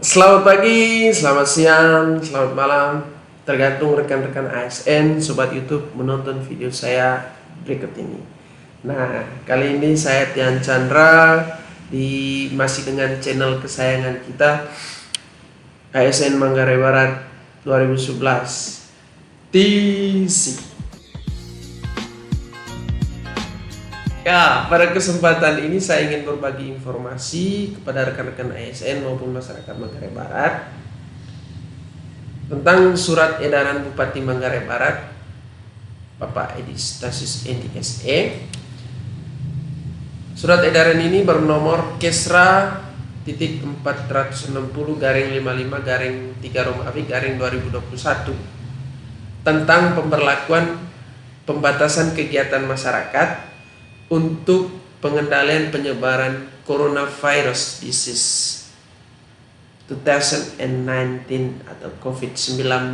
Selamat pagi, selamat siang, selamat malam. Tergantung rekan-rekan ASN, Sobat YouTube menonton video saya berikut ini. Nah, kali ini saya Tian Chandra masih dengan channel kesayangan kita ASN Manggarai Barat 2011 TC. Ya, pada kesempatan ini saya ingin berbagi informasi kepada rekan-rekan ASN maupun masyarakat Manggarai Barat tentang surat edaran Bupati Manggarai Barat Bapak Edi Stasius NDSE. Surat edaran ini bernomor Kesra titik 460 garing 55 garing 3 Romawi garing 2021 tentang pemberlakuan pembatasan kegiatan masyarakat untuk pengendalian penyebaran coronavirus disease 2019 atau COVID-19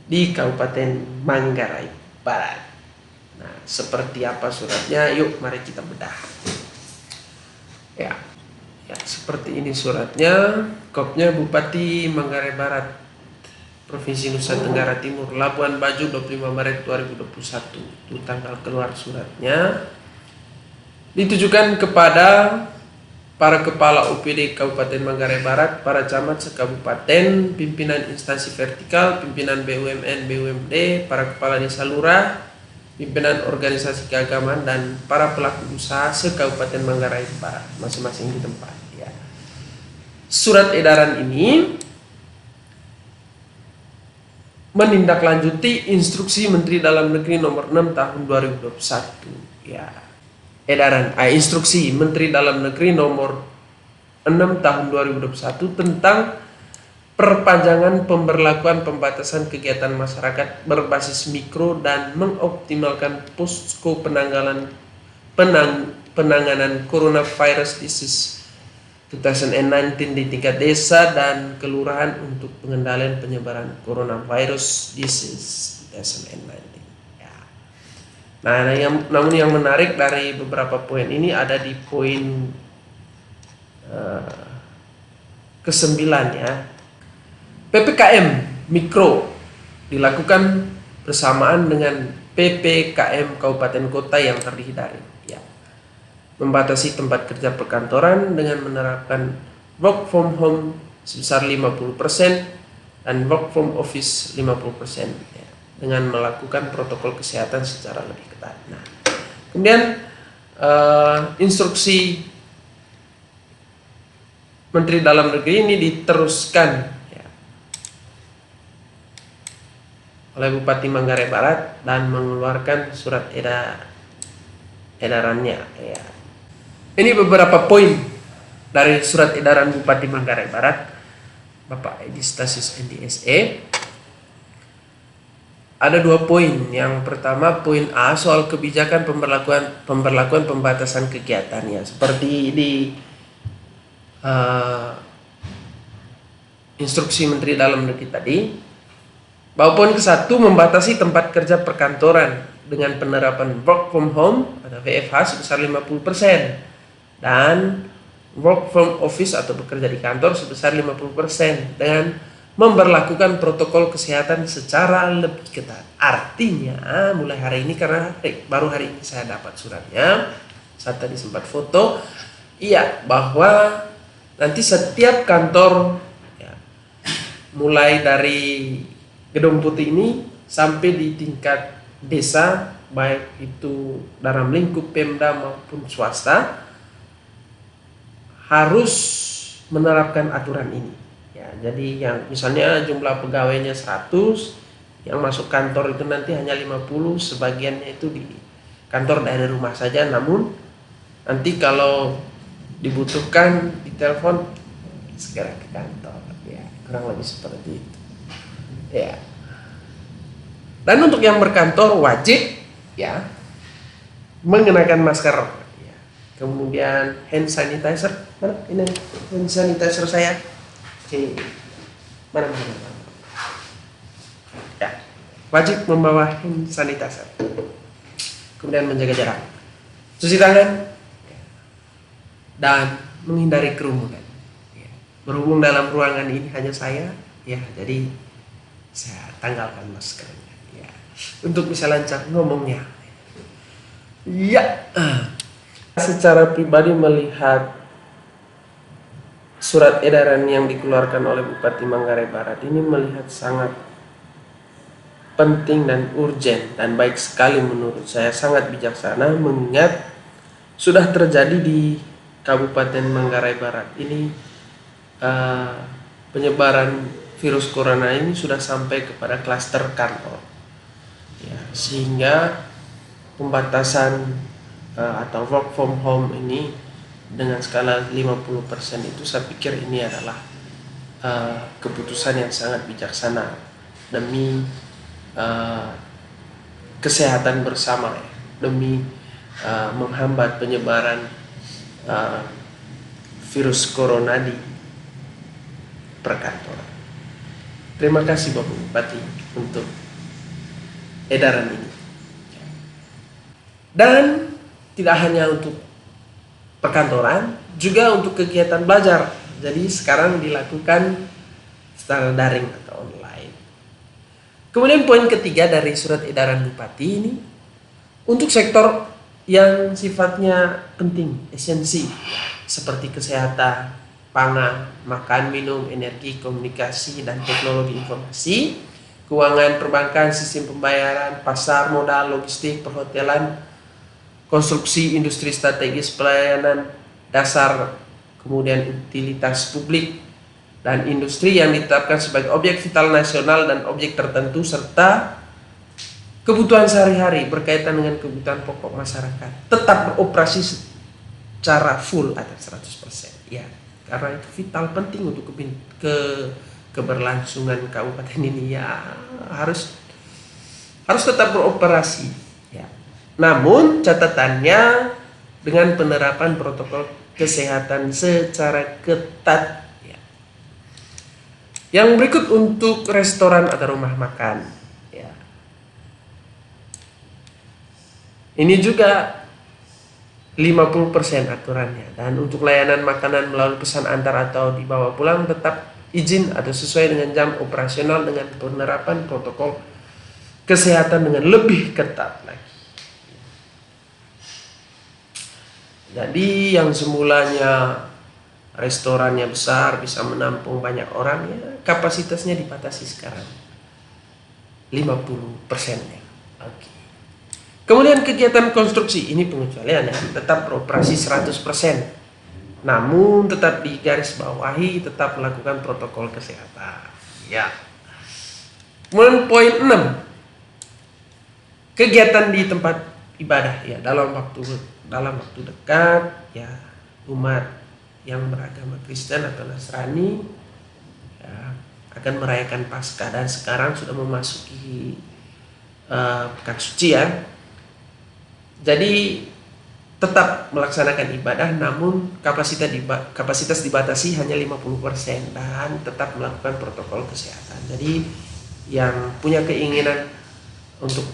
di Kabupaten Manggarai Barat. Nah, seperti apa suratnya? Yuk, mari kita bedah. Ya, seperti ini suratnya. Kopnya Bupati Manggarai Barat, Provinsi Nusa Tenggara Timur, Labuan Bajo, 25 Maret 2021. Itu tanggal keluar suratnya. Ditujukan kepada para kepala UPD Kabupaten Manggarai Barat, para camat sekabupaten, pimpinan instansi vertikal, pimpinan BUMN, BUMD, para kepala desa lurah, pimpinan organisasi keagamaan, dan para pelaku usaha sekabupaten Manggarai Barat, masing-masing di tempat. Ya. Surat edaran ini menindaklanjuti instruksi Menteri Dalam Negeri nomor 6 tahun 2021. Ya. Instruksi Menteri Dalam Negeri nomor 6 tahun 2021 tentang perpanjangan pemberlakuan pembatasan kegiatan masyarakat berbasis mikro dan mengoptimalkan posko penanganan coronavirus disease 2019 di tingkat desa dan kelurahan untuk pengendalian penyebaran coronavirus disease 2019. Ya. Nah, namun yang menarik dari beberapa poin ini ada di poin ke-9 ya. PPKM mikro dilakukan bersamaan dengan PPKM kabupaten kota yang terdiri dari membatasi tempat kerja perkantoran dengan menerapkan work from home sebesar 50% dan work from office 50% ya, dengan melakukan protokol kesehatan secara lebih ketat. Nah, kemudian instruksi Menteri Dalam Negeri ini diteruskan ya, oleh Bupati Manggarai Barat dan mengeluarkan surat edarannya ya. Ini beberapa poin dari surat edaran Bupati Manggarai Barat Bapak Edi Stasius NDSE. Ada 2 poin. Yang pertama poin A soal kebijakan pemberlakuan pembatasan kegiatannya seperti di instruksi Menteri Dalam Negeri tadi. Bahwa poin ke-1 membatasi tempat kerja perkantoran dengan penerapan work from home atau WFH sebesar 50%. Dan work from office atau bekerja di kantor sebesar 50% dengan memberlakukan protokol kesehatan secara lebih ketat. Artinya mulai hari ini, karena baru hari ini saya dapat suratnya, saya tadi sempat foto, bahwa nanti setiap kantor ya, mulai dari Gedung Putih ini sampai di tingkat desa, baik itu dalam lingkup Pemda maupun swasta, harus menerapkan aturan ini ya. Jadi yang misalnya jumlah pegawainya 100, yang masuk kantor itu nanti hanya 50, sebagiannya itu di kantor dari rumah saja, namun nanti kalau dibutuhkan ditelepon segera ke kantor ya, kurang lebih seperti itu ya. Dan untuk yang berkantor wajib ya mengenakan masker ya. Kemudian hand sanitizer, mana ini hand sanitizer saya? Oke. Mana? Ya, wajib membawa hand sanitizer. Kemudian menjaga jarak, cuci tangan, dan menghindari kerumunan. Berhubung dalam ruangan ini hanya saya, ya jadi saya tanggalkan maskernya. Ya, untuk bisa lancar ngomongnya. Ya, secara pribadi melihat surat edaran yang dikeluarkan oleh Bupati Manggarai Barat ini melihat sangat penting dan urgent dan baik sekali menurut saya, sangat bijaksana mengingat sudah terjadi di Kabupaten Manggarai Barat ini penyebaran virus corona ini sudah sampai kepada klaster kantor, ya, sehingga pembatasan atau work from home ini dengan skala 50% itu saya pikir ini adalah keputusan yang sangat bijaksana demi kesehatan bersama, ya, demi menghambat penyebaran virus corona di perkantoran. Terima kasih Bapak Bupati untuk edaran ini. Dan tidak hanya untuk perkantoran, juga untuk kegiatan belajar. Jadi sekarang dilakukan secara daring atau online. Kemudian poin ketiga dari surat edaran Bupati ini, untuk sektor yang sifatnya penting, esensi, seperti kesehatan, pangan, makan, minum, energi, komunikasi, dan teknologi informasi, keuangan, perbankan, sistem pembayaran, pasar modal, logistik, perhotelan, konstruksi, industri strategis, pelayanan dasar, kemudian utilitas publik, dan industri yang ditetapkan sebagai objek vital nasional dan objek tertentu, serta kebutuhan sehari-hari berkaitan dengan kebutuhan pokok masyarakat tetap beroperasi secara full atau 100%, ya, karena itu vital penting untuk keberlangsungan kabupaten ini, ya, harus tetap beroperasi, ya. Namun catatannya dengan penerapan protokol kesehatan secara ketat. Yang berikut untuk restoran atau rumah makan, ya. Ini juga 50% aturannya, dan untuk layanan makanan melalui pesan antar atau dibawa pulang tetap izin atau sesuai dengan jam operasional dengan penerapan protokol kesehatan dengan lebih ketat lagi. Jadi yang semulanya restorannya besar bisa menampung banyak orang, ya, kapasitasnya dibatasi sekarang 50%-nya. Oke. Kemudian kegiatan konstruksi ini pengecualian, ya, tetap beroperasi 100%. Namun tetap digarisbawahi tetap melakukan protokol kesehatan. Ya. Kemudian poin 6. Kegiatan di tempat ibadah, ya, dalam waktu dekat, ya, umat yang beragama Kristen atau Nasrani, ya, akan merayakan Paskah, dan sekarang sudah memasuki pekan suci, ya. Jadi tetap melaksanakan ibadah, namun kapasitas dibatasi hanya 50% dan tetap melakukan protokol kesehatan. Jadi yang punya keinginan untuk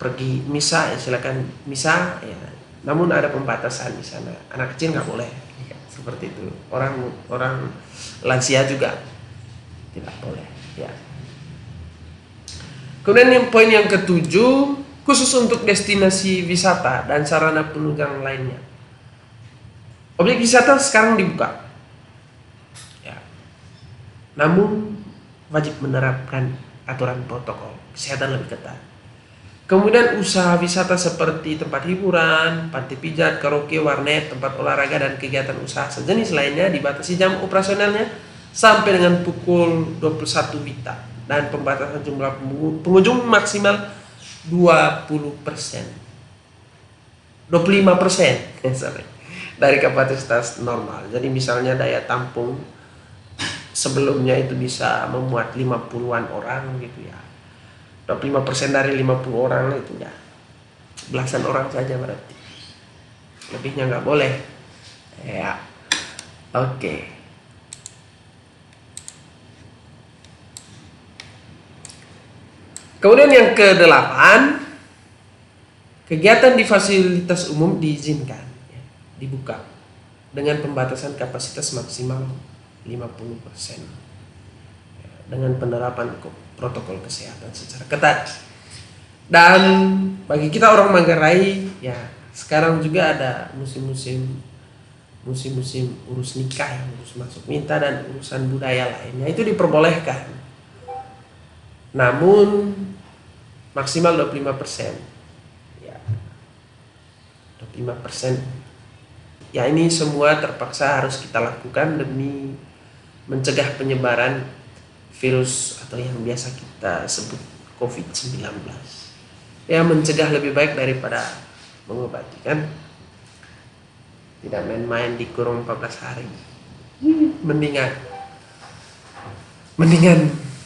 pergi misa, ya, silakan misa, ya, namun ada pembatasan di sana. Anak kecil nggak boleh, ya, seperti itu. Orang lansia juga tidak boleh, ya. Kemudian poin yang ketujuh, khusus untuk destinasi wisata dan sarana penunjang lainnya. Objek wisata sekarang dibuka, ya, namun wajib menerapkan aturan protokol kesehatan lebih ketat. Kemudian usaha wisata seperti tempat hiburan, panti pijat, karaoke, warnet, tempat olahraga, dan kegiatan usaha sejenis lainnya dibatasi jam operasionalnya sampai dengan pukul 21 WITA, dan pembatasan jumlah pengunjung maksimal 25% dari kapasitas normal. Jadi misalnya daya tampung sebelumnya itu bisa memuat 50-an orang gitu, ya. 25% dari 50 orang itu, ya, belasan orang saja berarti. Lebihnya nggak boleh, ya. Oke. Kemudian yang ke-8, kegiatan di fasilitas umum diizinkan, ya, dibuka dengan pembatasan kapasitas maksimal 50% dengan penerapan protokol kesehatan secara ketat. Dan bagi kita orang Manggarai, ya sekarang juga ada musim-musim urus nikah, urus masuk minta dan urusan budaya lainnya itu diperbolehkan. Namun maksimal 25%. Ya. 25%. Ya ini semua terpaksa harus kita lakukan demi mencegah penyebaran virus atau yang biasa kita sebut COVID-19. Ya mencegah lebih baik daripada mengobati kan. Tidak main-main di kurung 14 hari. Mendingan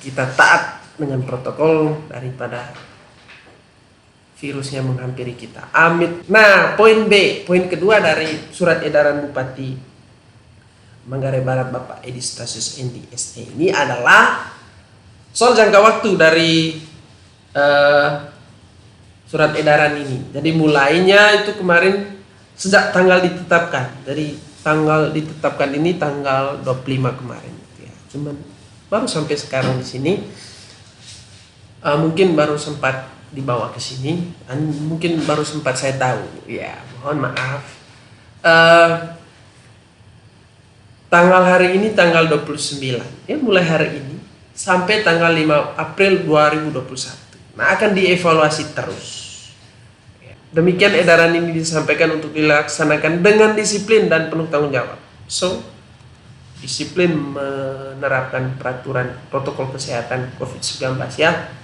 kita taat dengan protokol daripada virusnya menghampiri kita. Amit. Nah, poin B, poin kedua dari surat edaran Bupati Manggarai Barat Bapak Edi Stasius Endi SE ini adalah soal jangka waktu dari surat edaran ini. Jadi mulainya itu kemarin sejak tanggal ditetapkan. Jadi tanggal ditetapkan ini tanggal 25 kemarin. Ya, cuman baru sampai sekarang di sini. Mungkin baru sempat dibawa ke sini, mungkin baru sempat saya tahu. Ya, mohon maaf. Tanggal hari ini tanggal 29. Ya, mulai hari ini sampai tanggal 5 April 2021. Nah, akan dievaluasi terus. Demikian edaran ini disampaikan untuk dilaksanakan dengan disiplin dan penuh tanggung jawab. So, disiplin menerapkan peraturan protokol kesehatan COVID-19 ya.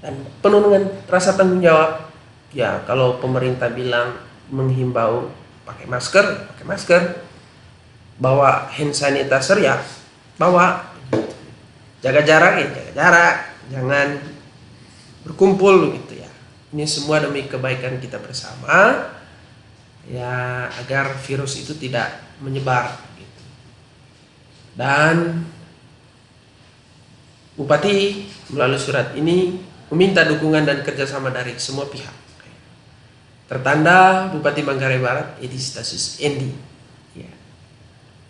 Dan penuh dengan rasa tanggung jawab. Ya, kalau pemerintah bilang menghimbau pakai masker. Bawa hand sanitizer ya, bawa. Jaga jarak ya, jaga jarak. Jangan berkumpul gitu ya. Ini semua demi kebaikan kita bersama. Ya, agar virus itu tidak menyebar gitu. Dan Bupati melalui surat ini meminta dukungan dan kerjasama dari semua pihak. Tertanda Bupati Manggarai Barat Edi Stasius Endi. Ya,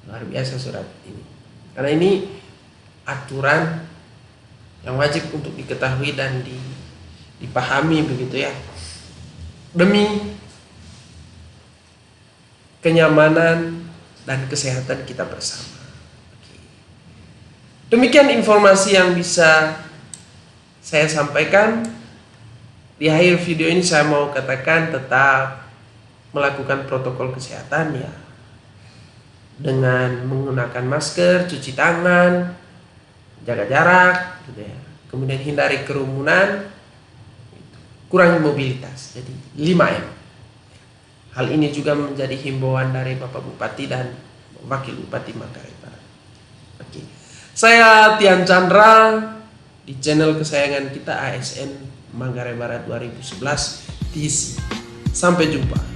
luar biasa surat ini. Karena ini aturan yang wajib untuk diketahui dan dipahami begitu ya. Demi kenyamanan dan kesehatan kita bersama. Demikian informasi yang bisa saya sampaikan. Di akhir video ini saya mau katakan tetap melakukan protokol kesehatan ya, dengan menggunakan masker, cuci tangan, jaga jarak gitu ya. Kemudian hindari kerumunan, kurangi mobilitas. Jadi 5M. Hal ini juga menjadi himbauan dari Bapak Bupati dan Wakil Bupati Manggarai Barat. Oke. Saya Tian Chandra di channel kesayangan kita ASN Manggarai Barat 2011 TC. Sampai jumpa.